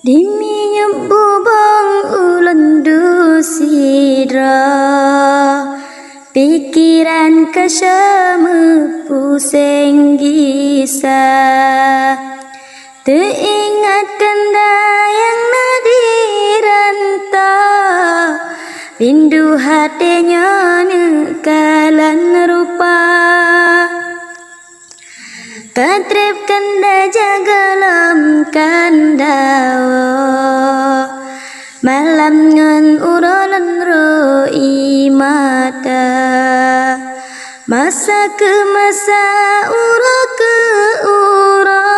Dimi bubang ulun dusidra pikiran kasyame pusing gisa teringatkan dayang nadiranta rindu hatinya nekalan rupa katrip kanda jagalam kandawa malam ngan urolan roi mata masa ke masa uro ke uro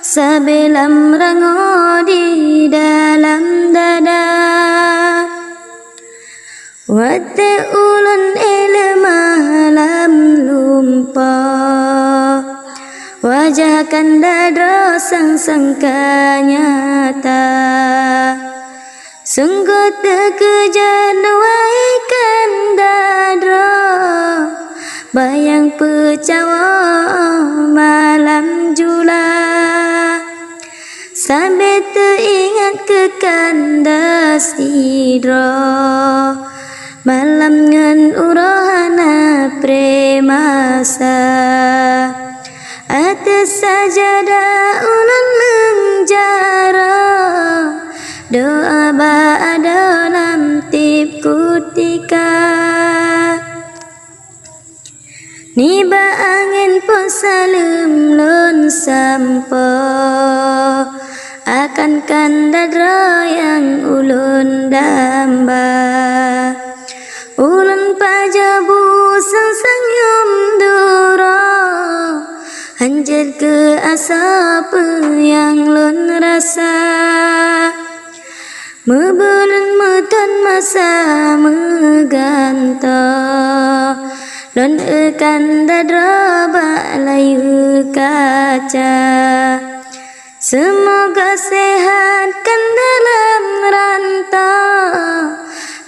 sabelam rango di dalam dada wate ulun ele malam lumpah wajah kanda sang nyata sungguh terkejut wahai kanda bayang pecawa malam jula sampai teringat ke kanda sidra malam ngan urahana premasa atas sajadah ulun menjara doa ba'da dalam tip kutika niba angin pun salim lun sampo akan kandadra yang ulun damba ulun pajabu sang yum dura anjir ke asap yang lun rasa mebulan mutan masa meganta lun ekan dadra balayu kaca semoga sehat kan dalam rantau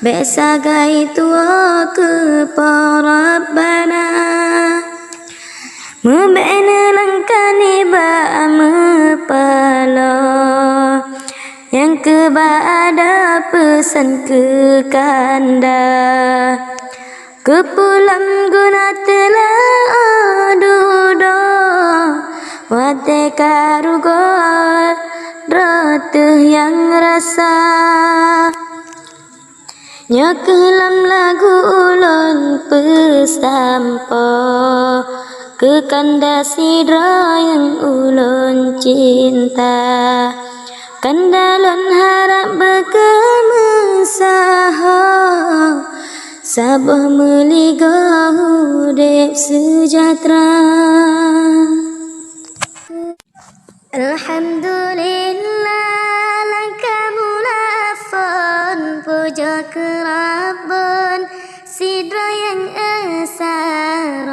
besagai tua ke Rabbana mubena langkani ba mepala yang ada pesan ke kanda kepulam guna telah dudo wate karugo ratuh yang rasa nyakelam lagu ulun pesampo ke kanda sidra yang ulun cinta kandalun harap berkemesaha sabah meligah hudip sejahtera. Alhamdulillah langkah mulafon puja kerabun sidra yang esa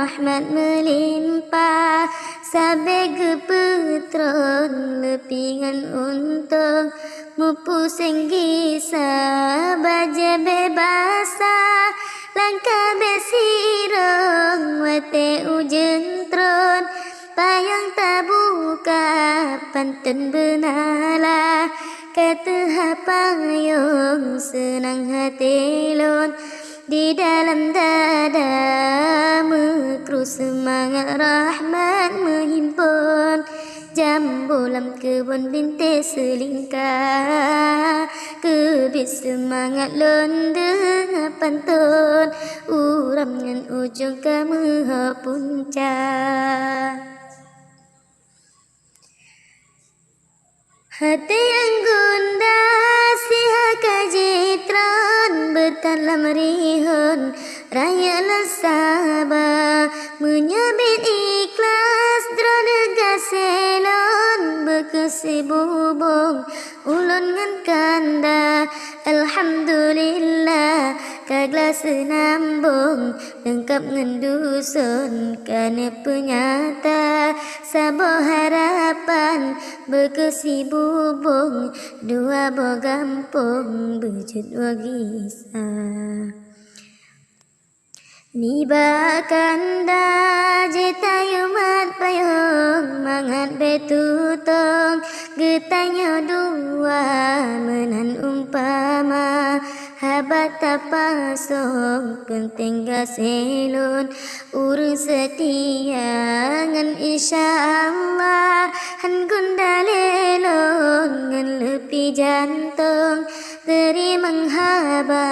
rahmat melimpah sabe gepetron lepingan untung mupusing gisa baje bebasa langkah besirong wate ujung tron payang tabuka pantun benala kata payung senang hati lon di dalam dada mekru semangat rahmat menghimpun jambulam kebun bintik selingkah kebit semangat lon dengan pantun uram dengan ujung ke maha puncak hati yang gundah siha kajitran bertalam rihun rayalah sabah menyabit ikhlas dranega selon berkesibubung ulun ngan kanda alhamdulillah kaglas senambung lengkap ngan dusun kane penyata sabah harapan berkesibubung dua bogampung bejut wagisa niba kanda jeta yumat payung mangat betutong getanya dua menan umpama habata pasok penting gaselun urang setia ngan insyaallah han gondalelon ngan lepi jantung teri menghaba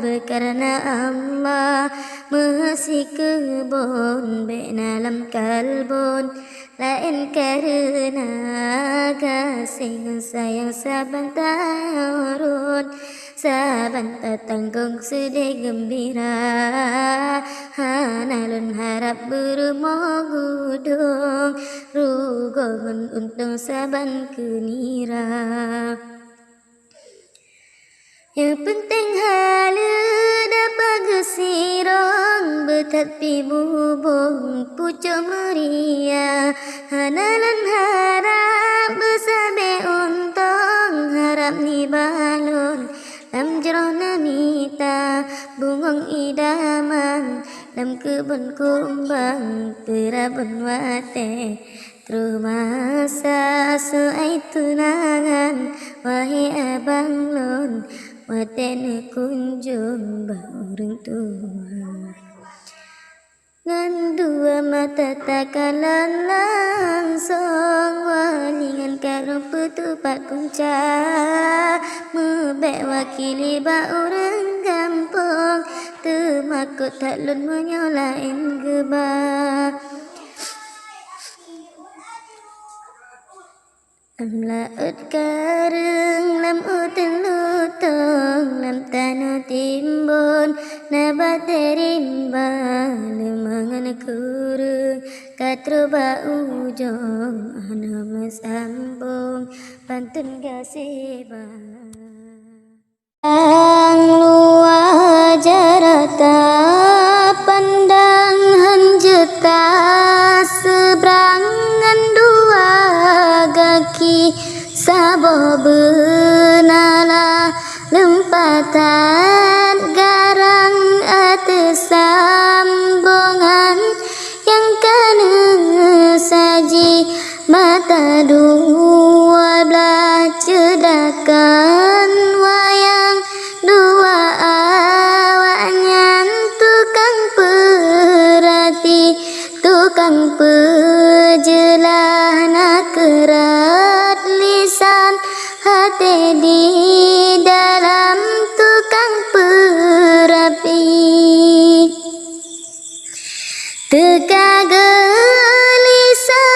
berkarena Allah masih kebun benalam kalbun lain karena kasih sayang saban tahun saban tanggung sedih gembira hanalun harap berumah gudung rugon untung saban kenira. Yang penting hala dapat gesirong betadpi bubung pucuk meria hanalan harap besabe untung harap ni balon lam jerah namita bungong idaman lam kebun kumbang terabun wate terumasa suai tunangan wahai abang lon wate kunjung baurang tua ngan dua mata takalan langsung walingan karung petupat kunca mebek wakili baurang kampung temakut tak lun menyolain gebah lam laut kareng lam utan lutong lam tanah timbun nabat terimba lemangan kurung katru ba ujong ana mesambung pantun gaseba ang luar jarata pandang hanjuta seberangan dua gaki sabo benala lempatan garang atas sambungan yang kena saji mata dua belah cedakan wayang dua awaknya tukang perhati tukang pejelah nak kerat lisan hati di dalam tukang perapi teka gelisah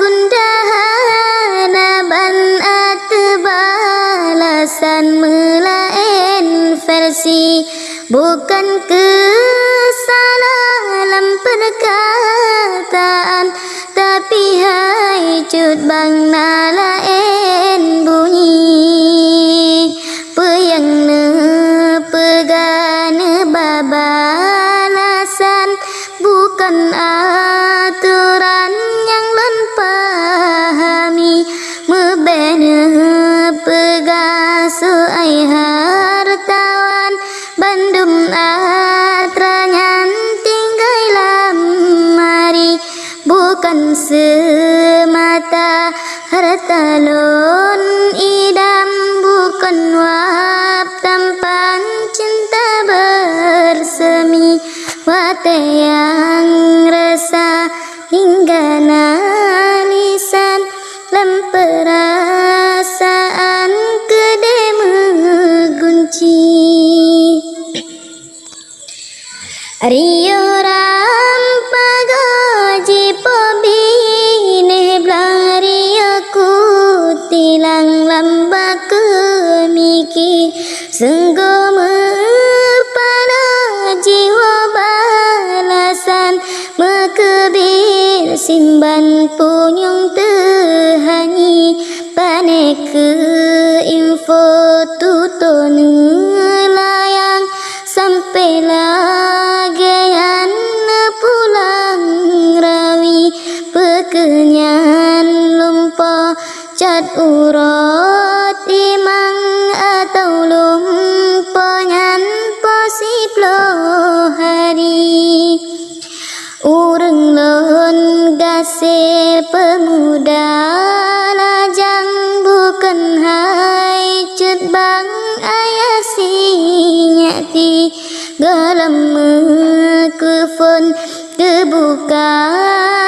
gundahan aban atbalasan melain versi bukan kesalahan perkataan tapi hai cut bang nalain bunyi peyang ne pegane babalasan bukan aturan yang lan pahami mebene pegasu ai hartawan bandum atranyan tinggai lamari bukan semata harta lon idam bukan wap tampan cinta bersemi wate yang rasa hingga nalisan lem perasaan kede mengunci Rio rampagoji pobine blaria ku tilang lamba kemiki sungguh pada jiwa balasan mekebir simban punyung tehani pane ke info tuton layang sampai lagian pulang rawi pekenyan lumpur cat urut imang atau lumpunyan posiplo hari ureng lon gasir pemuda lajang ti galam kefun kebuka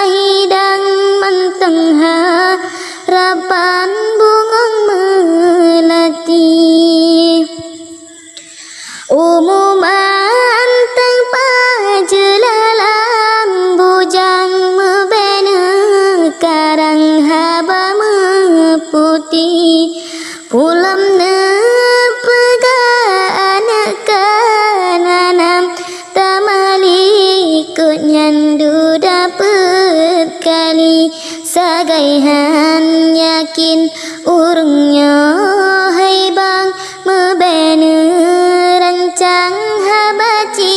hidang manteng harapan bungong melati umuman teng pajelalam bujang mebena karang haba meputih pulam ne pegaan kananam tamali kunyandu dapat kali sagaihan yakin urungnya hai bang mebena rancang habaci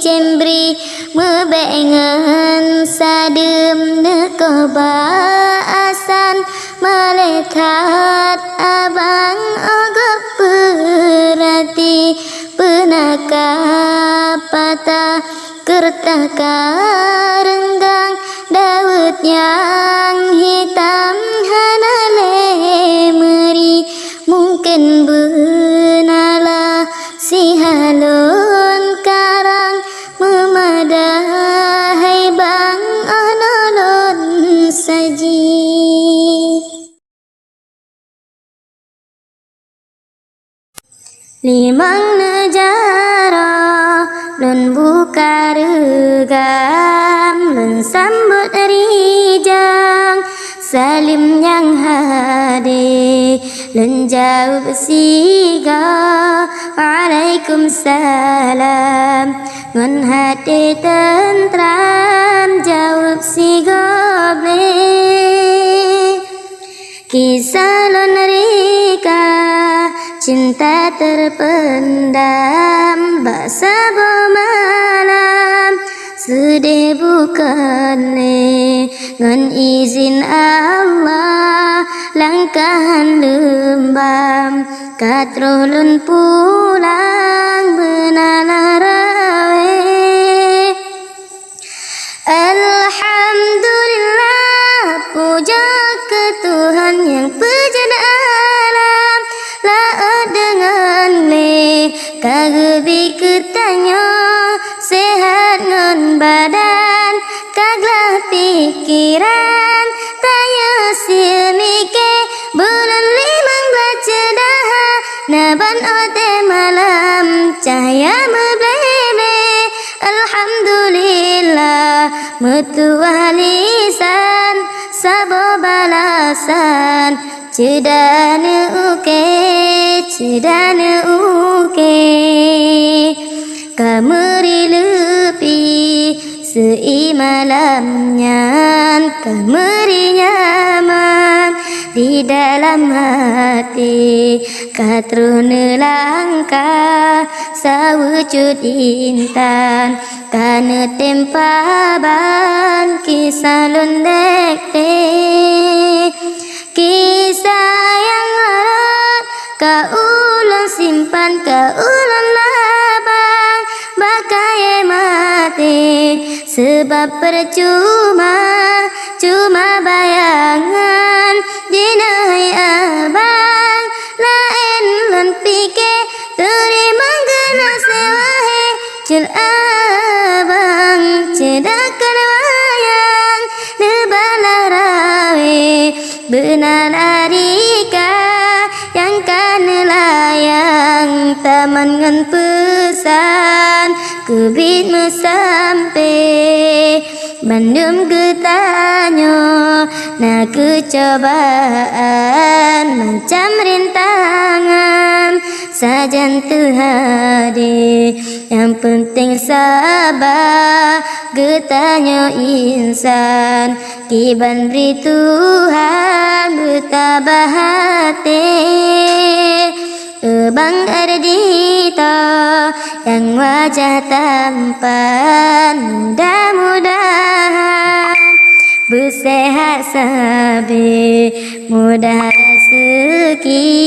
cembri mebengan sadem nekobaasan malekat abang agak perhati penaka patah kertaka renggang Daud yang hitam hanale meri mungkin benala si halun karang memadahai bang anolon saji limang negara lun buka regam lun sambut rijang salim yang hadir lun jawab siga Waalaikumsalam ngun hati tentram jawab siga ble kisah lun rika cinta terpendam bahasa bermalam sedih bukan dengan izin Allah langkahan lembam katrulun pulang benala rawe Alhamdulillah puja ke Tuhan yang pejan alam dengan le kagebi ketanya sehat ngon badan kaglah pikiran tanya silmike bulan 15 dah naban ote malam cahaya meblele alhamdulillah metuah lisan sabo balasan cedana uke kameri lepi seimalamnya kameri nyaman di dalam hati katrune langkah sawujud intan kana tempaban kisah lundekte kisah yang larat kaulang simpan kaulang labang bakai mati sebab percuma cuma bayangan dinai abang lain lun pike terima kena sewahe cul abang cedakan wayang nebala rawe benar adika yang kan layang taman ngan pesan kebit mesampe bandum getanyo na kecobaan macam rintangan sajan terhadi yang penting sabar getanyo insan kiban beri Tuhan bertabah hati Bang Ardito yang wajah tampan mudah-mudahan bersehat sabi mudah rezeki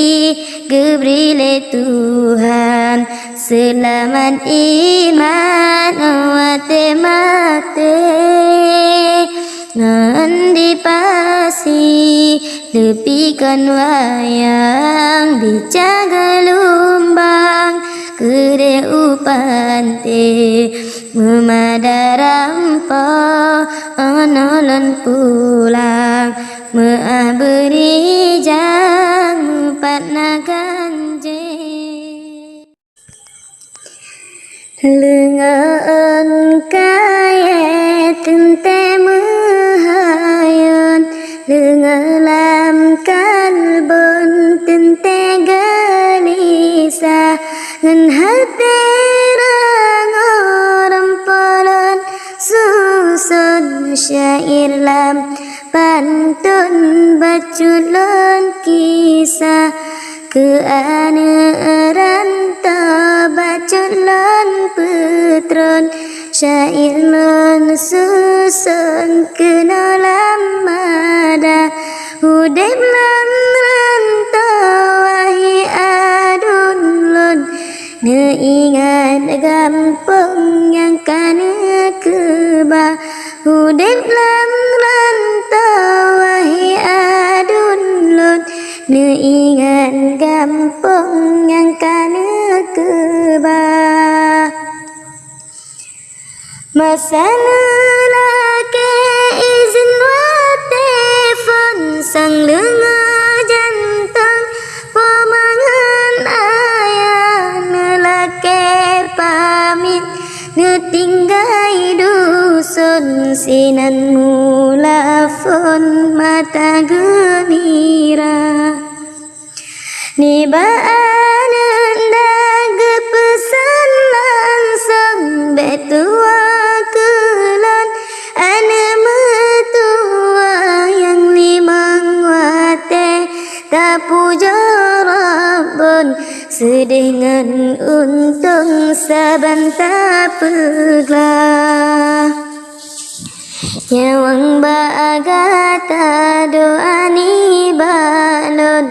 gebrile Tuhan selamat iman awate mate ngendi pasi lepikan wayang dijaga lumbang kere upante memadarampa onolon pulang meaberi jang patna ganje lengan kaya tente mehayon lengalam kalbon tente galisa ngan hati rangoram polon susun syair lam pantun baculon kisah keaneran ta baculon putron syair lon susun kenolam mada hudep lan rantau wahi adun lon neingat gampang yang kana keba hudep lan rantau wahi adun lon neingat gampang yang kana keba masalah ke izin wa telefon sang lenga jantung pemangan ayah nelake pamit ngetinggai dusun sinan mulafon mata gembira nibaan daga pesan langsung betua kelan ane metua yang limang wate tapuja rabbon sedengan untung saban tapeglah nyawang bagata doa ni balon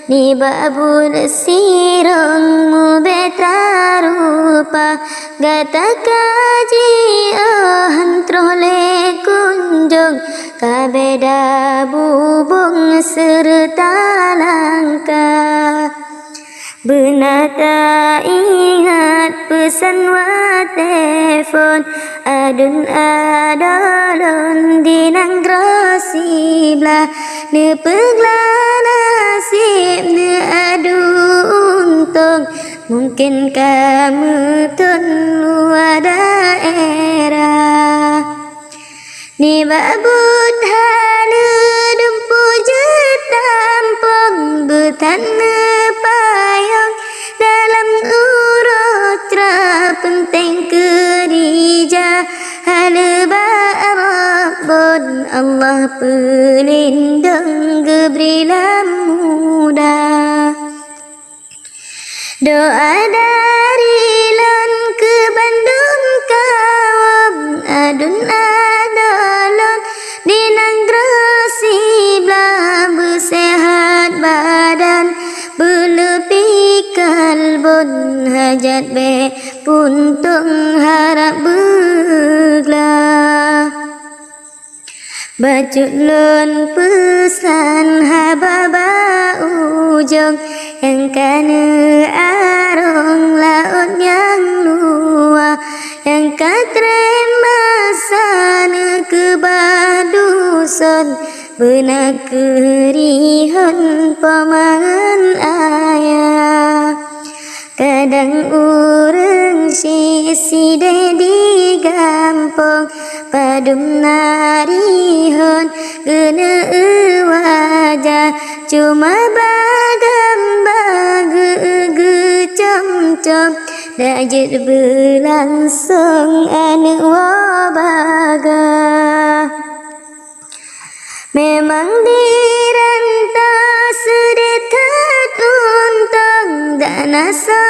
ni babul sirong mu betarupa gata kaji hantrole kunjung kabeda bubung serta langkah benata ingat pesan wa telefon adun adalon dinang grosiblah ne peglah nasib ne adu untung mungkin kamu tun luar daerah ni babut hana dempu jetampung betana payung dalam urut penting kerja halba Rabbun Allah pelindung geberilah mudah doa dari lan ke Bandung kawam adun adalon dinang grasi belah bersehat badan berlepi kalbun hajat be puntung harap beglah bacut lon pesan hababa ujung yang kana arong laut yang luar yang katrema sana ke baduson benak kerihon pamangan ayah kadang urang si di gampong padum narihon gena wajah cuma bagam bage com dajit berlangsung anu wabaga memang dirantau sedekat untung dan asa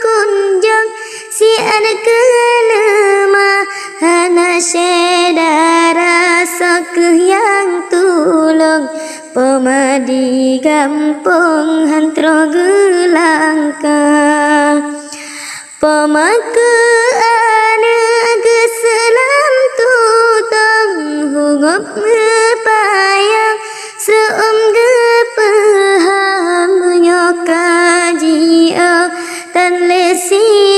kunjung si anak kelemah hana syedara sok yang tulung pemadi gampung hantro gelangka pemake anak keselam tutang hungop ngepayang seum gepeham menyokaji tan lesi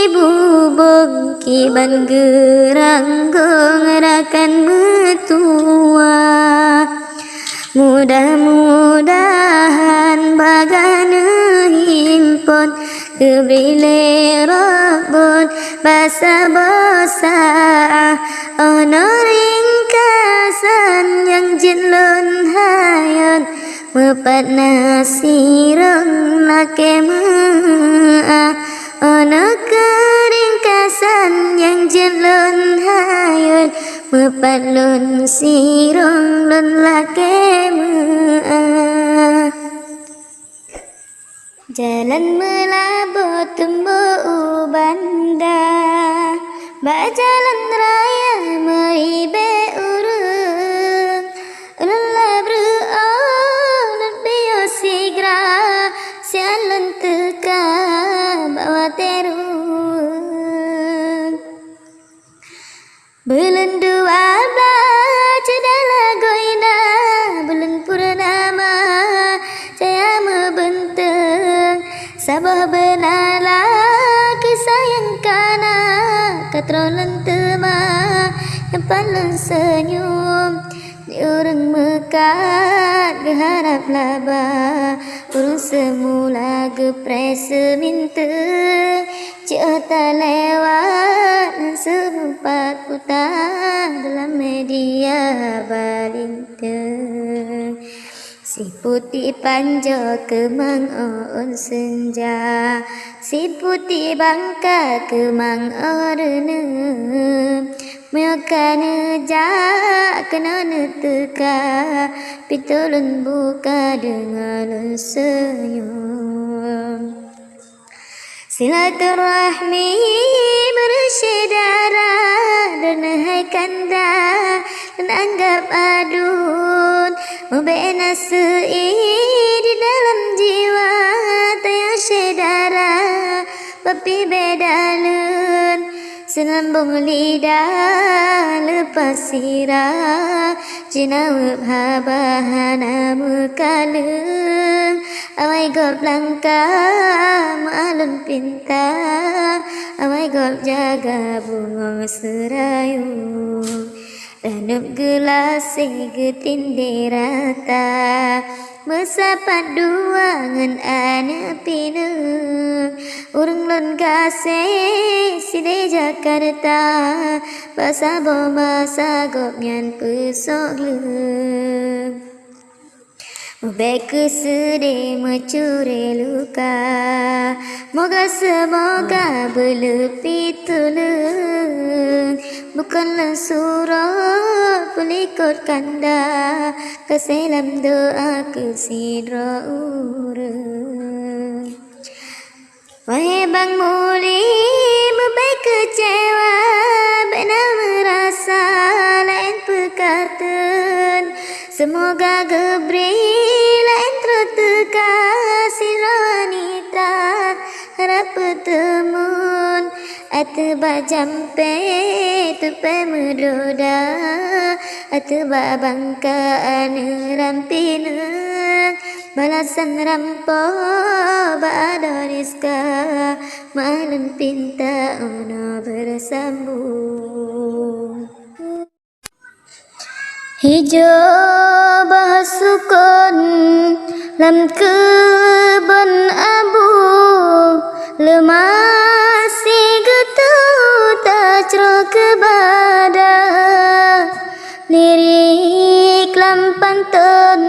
menggeranggung rakan metua. Mudah-mudahan bagana himpun kebrile Rabbun basa-basa ono ringkasan yang jenlun hayat mepat nasirun nake ma'a ono keringkasan yang jenlun hayat mepat lun sirun lun lake ma'a. Jalan melabur tumbuh banda, bak jalan raya meribe urung, ulun labru ulun biyo sigra, sialun teka bawa terung. Belum 12 cedala goina, belum purnama saya membenteng. Sabah benala kisah yang kana katrolan tema yang paling senyum di orang mekat berharap laba urung semula gepres minta cerita lewat sempat putar dalam media balintang. Si putih panjang kemang on senja, si putih bangka kemang orne, mereka nejak kena neteka, pitulun buka dengan senyum. Silaturahmi bersyedara dan hai kanda dan anggap adun membina sei di dalam jiwa tayang syedara tapi bedalun senambung lidah lepas sirah jinawab habahana mukalung awai gop langka maalun pinta awai gop jaga bunga serayu danup gelas getin rata mesapat dua ngan anak pinang urang lon kasih side Jakarta basa bomba sagop nyan pesok lem. Baik sedih mencuri luka, moga semoga berlepi tulung. Bukanlah surah pelikut kanda, keselam doa kesidra urang. Wahai bang muli, membaik kecewa, benar merasa lain perkataan. Semoga gebri lain terteka sila wanita harap bertemun atba jampe tupai medoda atba bangkaan rampina balasan rampo ba'ada rizka malam pinta ono bersambung. Hijau bahasukun lam kebun abu lemah si getu tajro kebada lirik lam pantun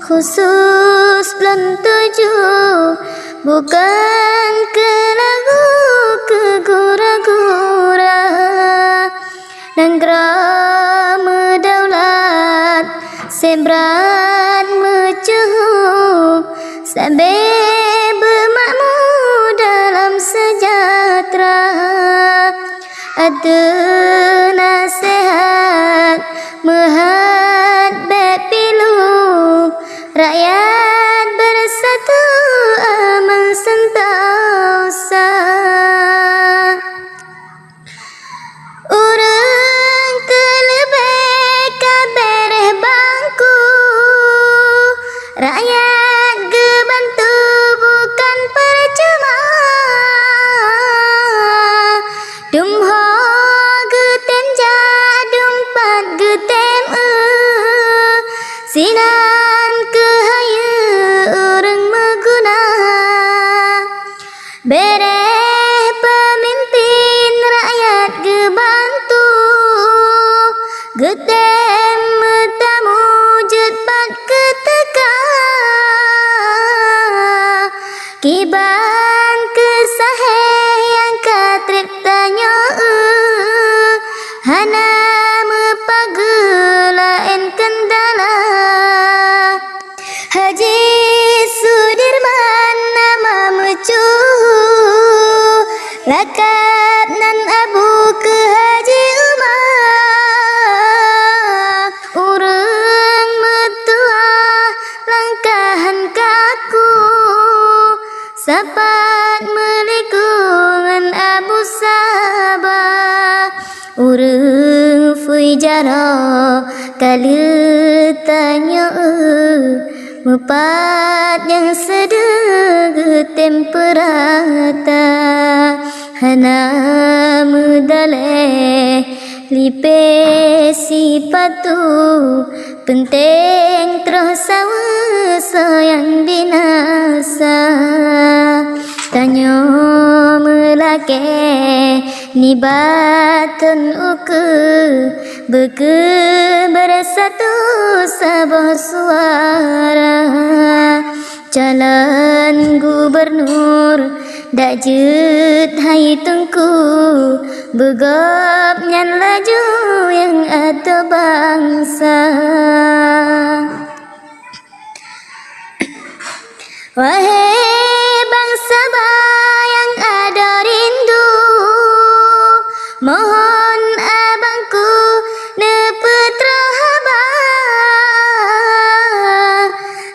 khusus bulan 7 bukan ke lagu ke gura-gura dan grama daulat sebran mecuh sampai bermakmur dalam sejahtera ada nasihat mehat bepilu rakyat bersatu aman sentosa. Urang terlebih kabareh bangku rakyat gebantu bukan percuma dumho Kiban kesaheh yang katrip tanya hana mepagela en kendala Haji Sudirman nama mecu lakap nan abu ke Haji Umar urang metua langkahan kaku sapat melikungan Abu Sabah urang fui jaro kali tanya mepat yang sedeg temperata hana mudale lipe sipatu penting terus sayang binasa tanyo melake ni batun uke beke bersatu sebuah suara calon gubernur dak jet hai tengku begap nyan laju yang ada bangsa wahai bangsa yang ada rindu mohon abangku nepetra haba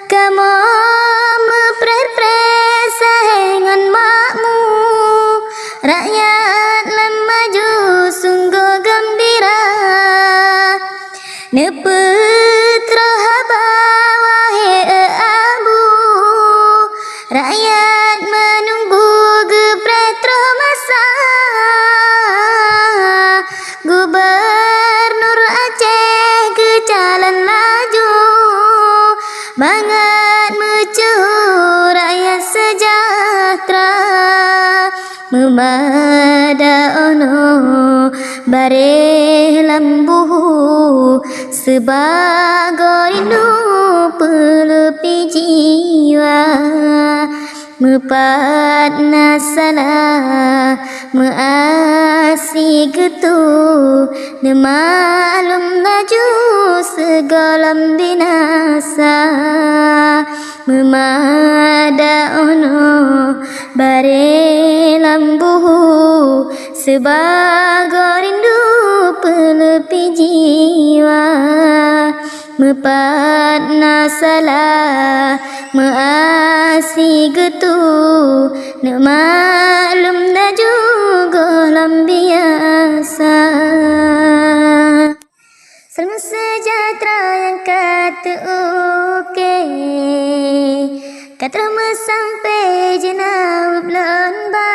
kamu memperpres saingan makmu rakyat lemaju sungguh gembira nepetra haba wahai abu rakyat menunggu gepretro masa Gubernur Aceh ke jalan laju banget mecu rakyat sejahtera memada ono bare lambu sebagai rindu pelepi jiwa mepat nasalah measi getu nemalum laju segalam binasa memada ono bare lambu sebagai rindu pelepi jiwa mepat nasalah measi getu nak maklum dah juga lam biasa salam sejahtera yang kata okey kata sampai jenab lomba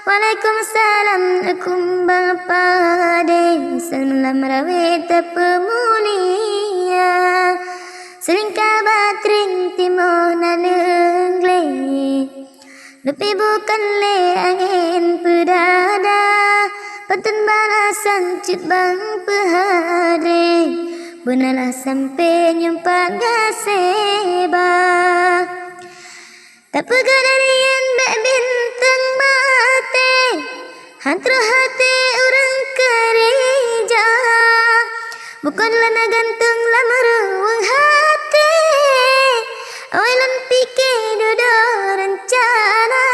Waalaikumsalam akumbang pade salam rawit pemulia sering kabatring timona lengle Lepi bukan le angin pedada Pantun balasan cut bang pehade Benalah sampai nyempat gaseba Tak pegadarian bek bintang mate Hantra hati orang kerja Bukanlah nak gantung lama ruang hati Oilan fikir duduk rencana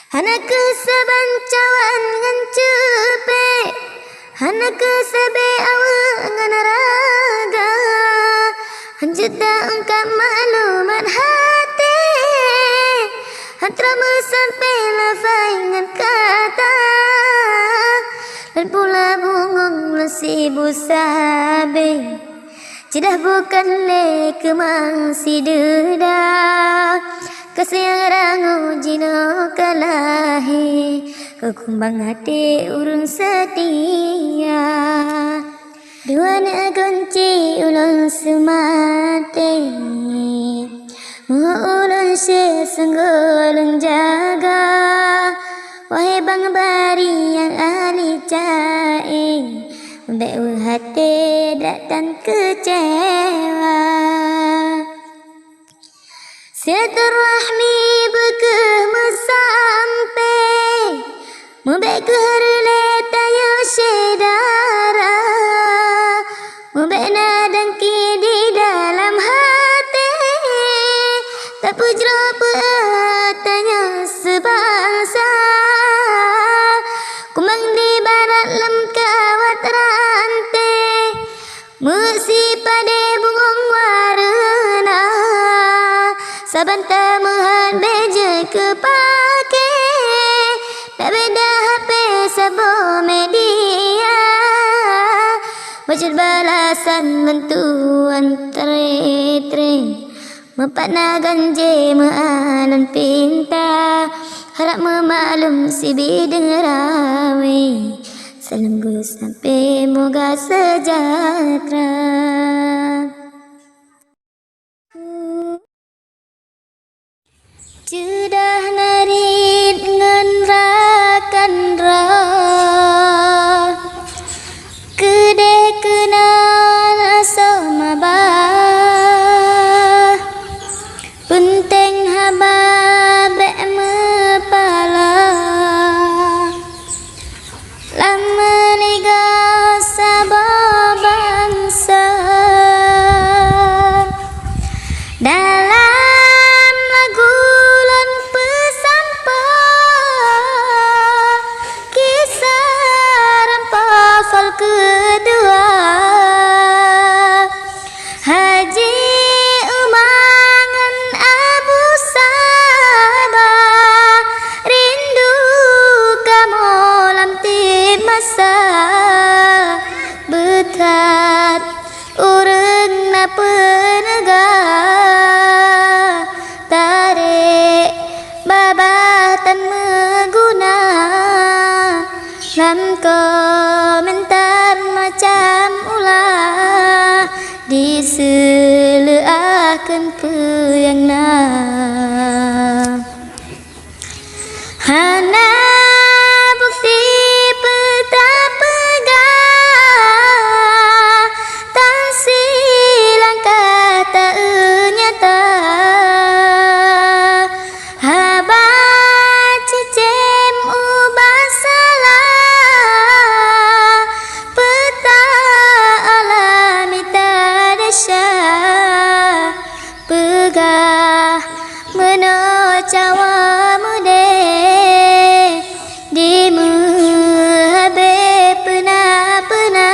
Hana kesebancawan ngan cepe Hana kesebe awak ngan raga Hanjuta ungkap maklumat hati Hantra sampai lafai ngan kata Dan pula bungong lesibu sabe Cidah bukan le kemang si dedah Kasih rangu jino kalahi Kekumbang hati urung setia Dua nak kunci ulun semate Muha ulun sesungguh jaga Wahai bang bari yang ahli cae Mbak hati datang kecewa Silaturahmi berkemah sampai Mubek keherle tayo syedara Mubek nadangki di dalam hati Tak pujro peatanya sebangsa Kumang di barat lem kawat rantai Musi pade bungong warna Saban tamuhan beje kepake Tak beda HP sabo media Wajud balasan bantuan tere-tere Mepat na ganje meanan pinta Harap memaklum si bideng rawe Selenggu sampai moga sejahtera Sudah narit ngan rakan ra Kede kenal sama ba Punteng haba be mepala Lama liga sabah bangsa Dalam lagu lan pesampah Kisah rempah fal kedua Haji Umangan Abu Sabah Rindu kamu lam tip masa Betat urang na penega Tarik babatan meguna Lam komentar macam ulah Diseleakan peyang na Hana bukti peta pegah Tak silang kata nyata Haba cicem ubah salah Peta alami tadasya Pegah menocawa mude Di muhabe pena-pena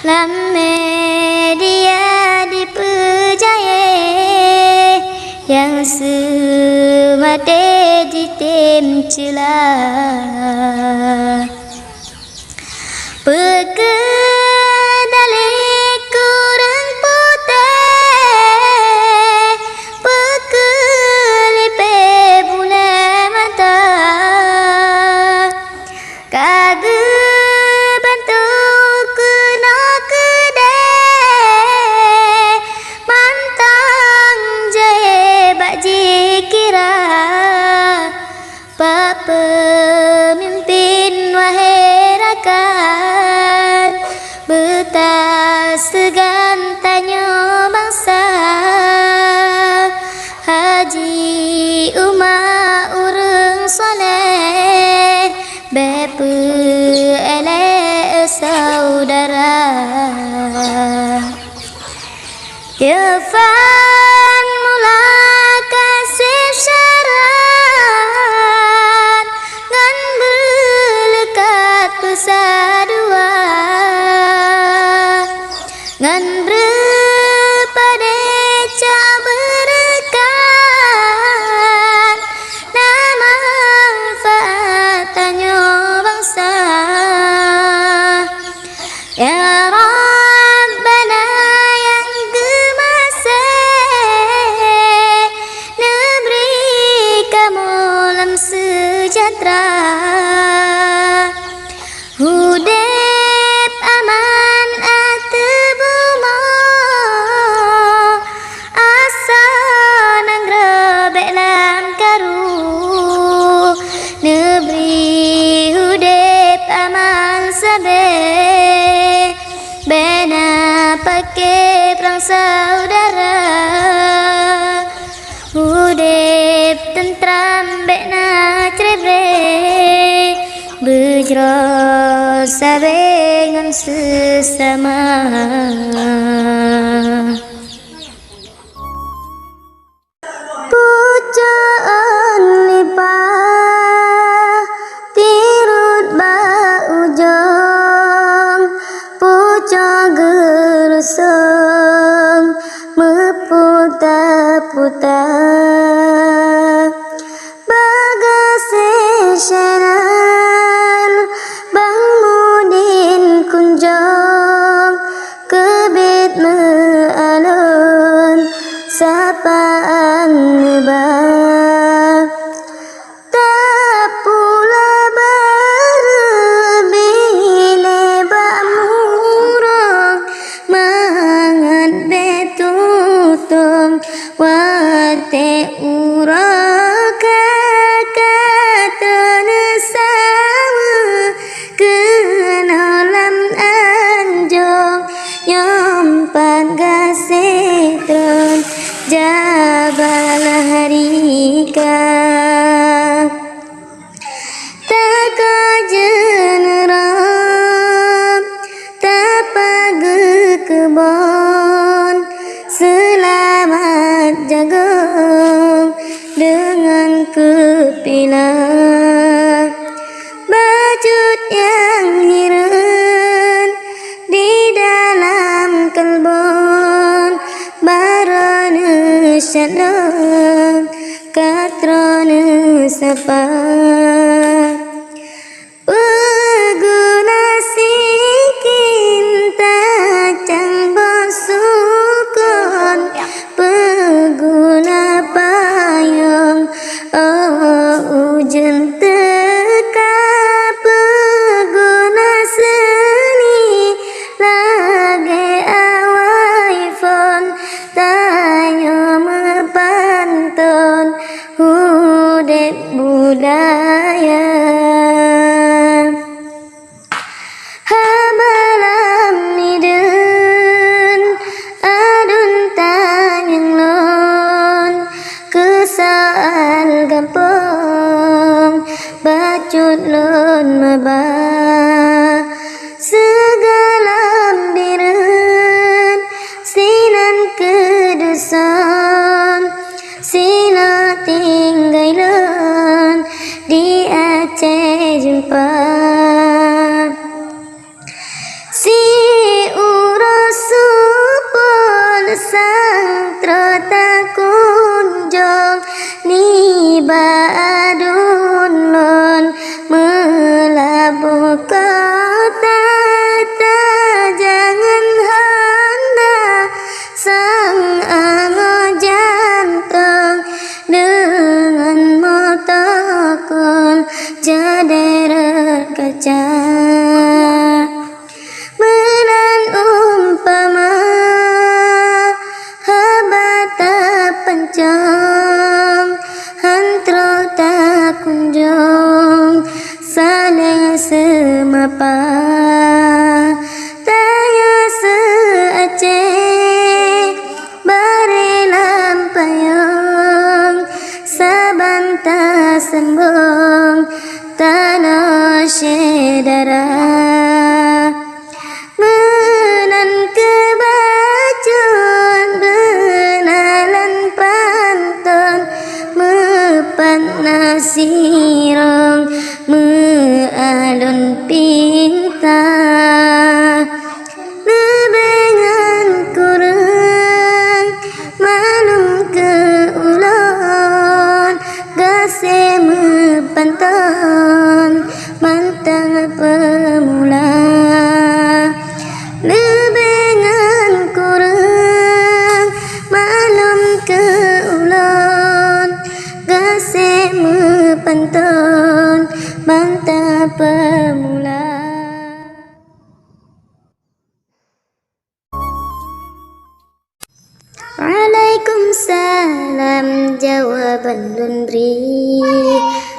Lam media diperjaya Yang semate ditem celah Pekedali kurang putih Pekelipe bulan mata Kage bantu kena kedai Mantang jaya bakji kira Pak pemimpin wahai rakan Betas segan tanya bangsa Haji Umar urang soleh Bepe elek saudara Irfan mula kasih syarat Ngan berlekat pesadua Ngan berpade cak berkat Nama manfaatannya bangsa Ya Rabbana yang gemasih dirasa dengan sesama. Pucaan lipah tirut baujong, puca gerusong meputar-putar bagasi syaran Bang Mudin kunjung kebit mealun sapaan nebak tak pula berbile bak murang mangan betutung wate uraka kata sama kenalam anjong nyompan gasetron Jabal harika tak kajeneram tak pagi kebon selamat jagung dengan kepilah bajut yang hiran di dalam kalbon barana syalam katrana sapa peguna sikin tacang basukon peguna payung ujen teka peguna seni lagi awai fon tayo mepantun hudep budaya habalam nidun adun tanyang lon kesal gampang bacut lon mabah segalam biren sinan kedusan sina tinggailan di Aceh jumpa si urasupun sang trota kunjung ni badun lon melabuh kota jangan handa sang ango jantung dengan motakon jadera kaca menan umpama habata pencang hantro tak kunjung saling semapa taya se-Aceh bari lampayang sabanta sembong tanah syedara menan kebacut benalan pantun mepan nasirong mealun pinta lebengan kurang malum ke ulon gase mepantun mantang pemula lebengan kurang malum ke ulon gase mepantun mantang pemula. Waalaikumsalam jawaban lundri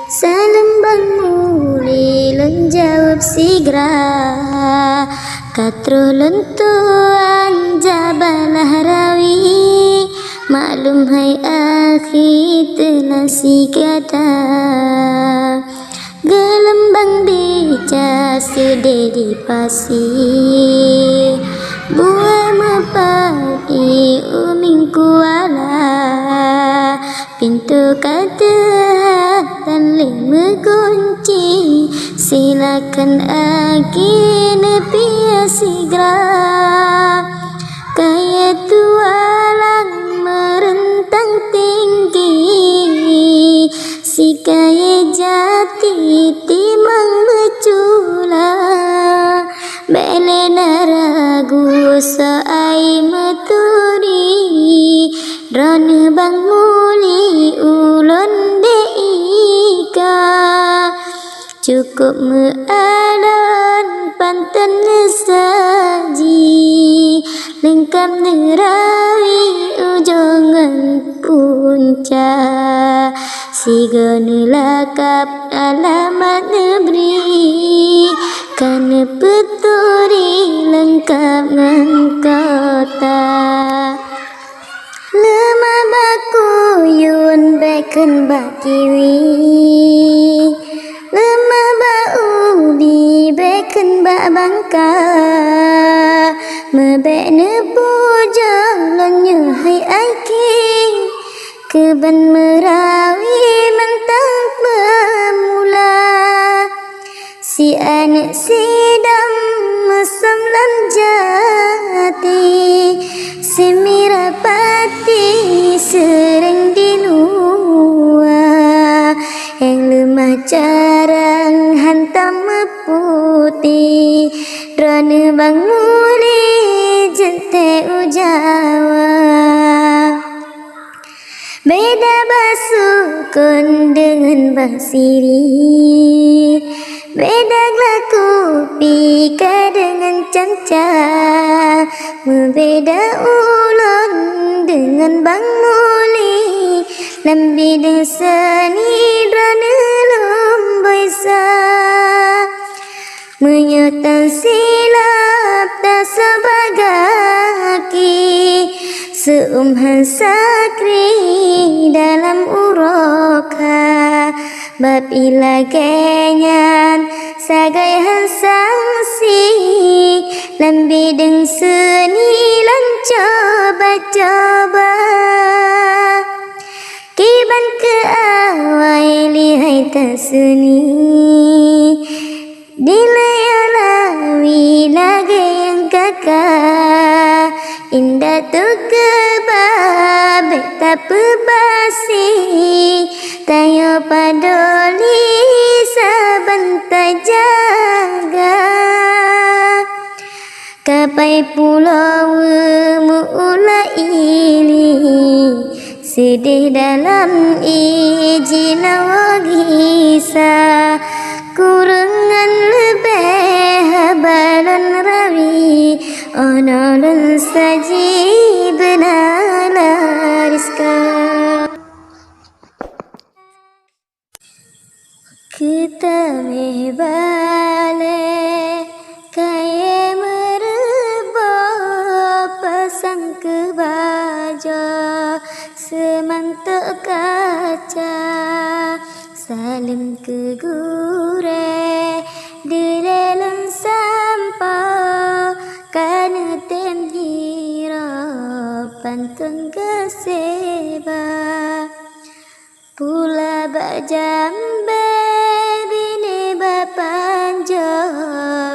salam bang muli lun jawab sigra katro lentuan Jabal Harawi maklum hai akhi telah si kata Gelembang beca sedih di pasir, buah mepadi uming kuala, pintu kata dan lima kunci, silakan agin pia segera. Kaya tualang merentang tinggi, si kaya jati timang mecula, belena ragu soai meturi, drone bang muli ulon deika, cukup meadan pantan saji, lengkap nerawi ujongan punca, sigone lakap alamat negeri, kana peturi lengkap ngan kota. Lemah bakuyun beken bakiwi, lemah baubi beken bak bangka, mebek nepu jalannya hai aiki, keban merawi mentang bermula, si anak sidam mesam lam jati, si mirapati sering dinua, yang lemah jarang hantam meputi, drone bang muli jente ujawa. Beda basukun dengan basiri, beda laku pika dengan canca, membeda ulon dengan bang muli, lambi dengan seni drone lomboisa, menyutan silap tak sebagaki, seumhan sakri dalam uroka, bab ila genyan sagai hansangsi, lambi deng seni lan coba-coba, kiban ke awai lihai tak seni, dilayalawi lagi yang kakak, indah tu kebabe tak pebasi, tayo padoli sabantai jaga, kapai pulau muula ini, sedih dalam ijina wagisa, kurangan lebih habalan rawi, onolon saji benala rizka. Kita mehbale kaya mereba pasang kebaja, semantuk kaca salim ke gure di dalam sampah, kana tem hira pantun keseba, pula bak jambe bini bapanja,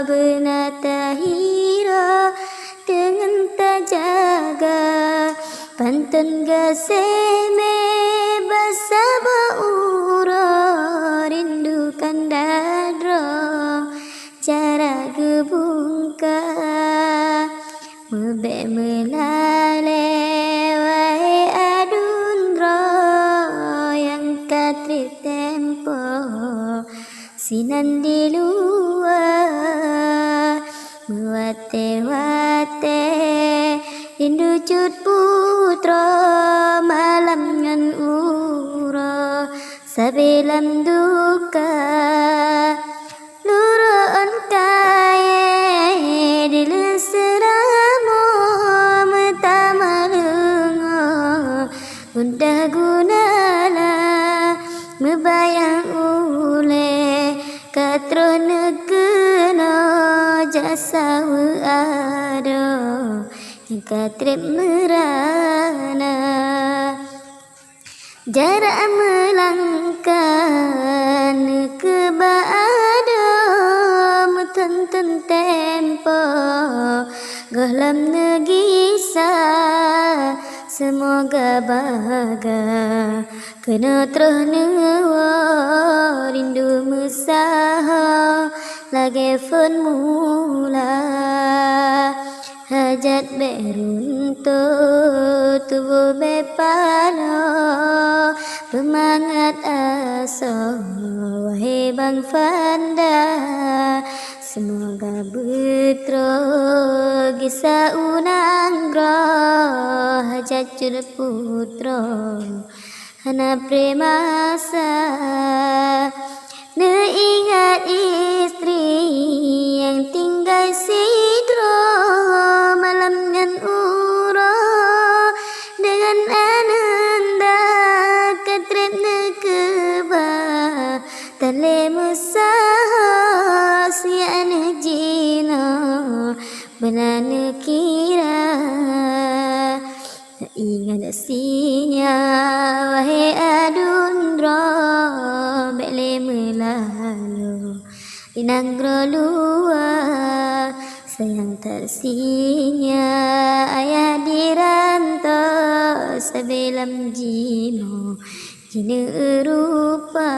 benata hira dengan tajaga, pantun gaseme basaba ura, rindukan dadro cara gebungka, mebek melale wai adundro, yang katri tempo sinan di luar, mewate-wate rindu cut putra, malam ngan ura sabelam duka, luruan kaya dileseramu metamalungo, guna gunala mebayang ule, terus nekena jasa ada yang katrip merana jarak melangkah ke bada mutan tempo galam negisa semoga bahagia kena terus rindu musaha lagi fun mula hajat beruntuk tubuh bepana bermangat asa wahai bang fanda semoga betra gisa unangra hajat jur putra hana premasa ingat istri yang tinggal sidro malam dengan ura dengan ananda katrip nekeba tale musaha sian jina benana kira ingat sinya wahai adundra bele melalu inangro luar sayang tersinya ayah dirantau sebelam jino jina rupa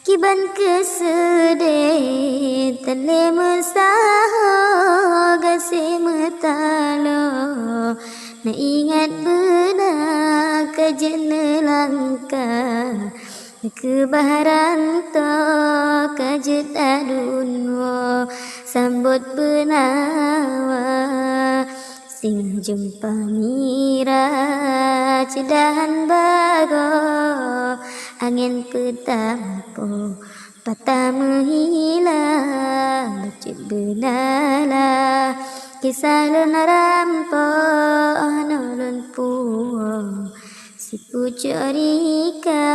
kiban kesedih tele mesaha gasih metalo na ingat benar kejene langkah kebaharan to kajut adunwo sambut benawa sing jumpa mira cedahan bago angin petampo patah menghilang bacut benala kisah luna rampo nolon puo si pucuk rika